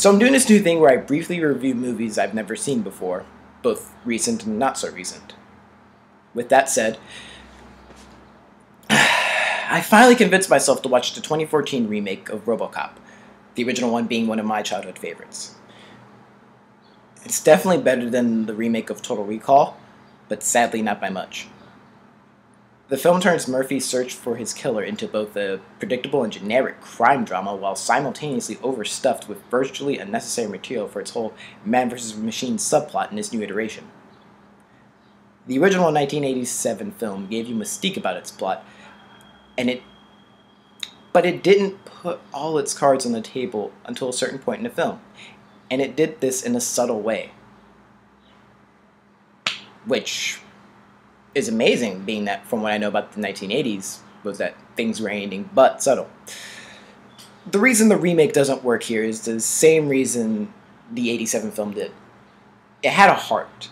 So I'm doing this new thing where I briefly review movies I've never seen before, both recent and not so recent. With that said, I finally convinced myself to watch the 2014 remake of RoboCop, the original one being one of my childhood favorites. It's definitely better than the remake of Total Recall, but sadly not by much. The film turns Murphy's search for his killer into both a predictable and generic crime drama while simultaneously overstuffed with virtually unnecessary material for its whole man vs. machine subplot in this new iteration. The original 1987 film gave you mystique about its plot, but it didn't put all its cards on the table until a certain point in the film, and it did this in a subtle way. Which is amazing, being that from what I know about the 1980s was that things were anything but subtle. The reason the remake doesn't work here is the same reason the 87 film did. It had a heart.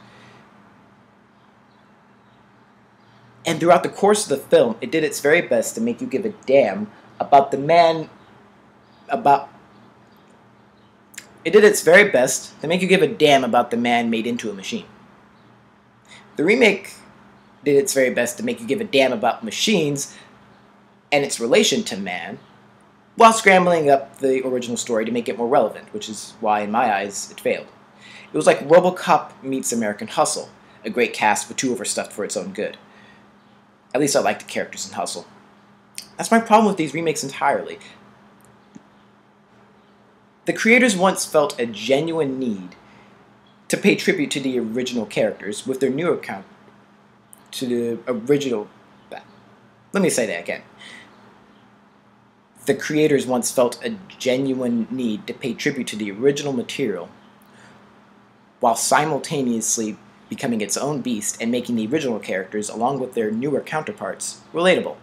And throughout the course of the film, it did its very best to make you give a damn about the man It did its very best to make you give a damn about the man made into a machine. The remake did its very best to make you give a damn about machines and its relation to man, while scrambling up the original story to make it more relevant, which is why, in my eyes, it failed. It was like RoboCop meets American Hustle, a great cast but too overstuffed for its own good. At least I like the characters in Hustle. That's my problem with these remakes entirely. The creators once felt a genuine need to pay tribute to the original characters with their new account to the original. Let me say that again. The creators once felt a genuine need to pay tribute to the original material while simultaneously becoming its own beast and making the original characters, along with their newer counterparts, relatable.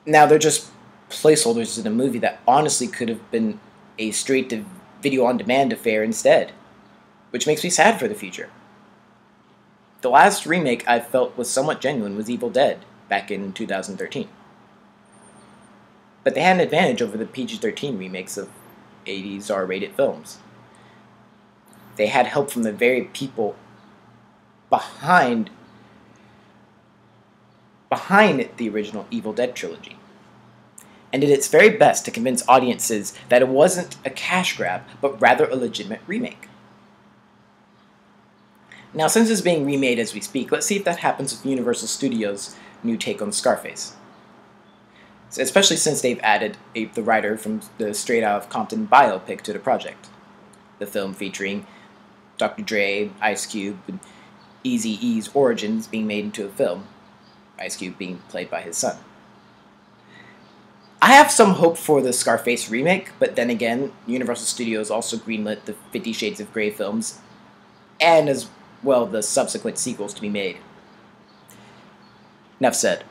Now they're just placeholders in a movie that honestly could have been a straight-to-video-on-demand affair instead, which makes me sad for the future. The last remake I felt was somewhat genuine was Evil Dead, back in 2013. But they had an advantage over the PG-13 remakes of 80s R-rated films. They had help from the very people behind the original Evil Dead trilogy, and did its very best to convince audiences that it wasn't a cash grab, but rather a legitimate remake. Now, since it's being remade as we speak, let's see if that happens with Universal Studios' new take on Scarface. So, especially since they've added the writer from the Straight Outta Compton biopic to the project. The film featuring Dr. Dre, Ice Cube, and Eazy-E's origins being made into a film, Ice Cube being played by his son. I have some hope for the Scarface remake, but then again, Universal Studios also greenlit the 50 Shades of Grey films, and as well the subsequent sequels to be made. Enough said.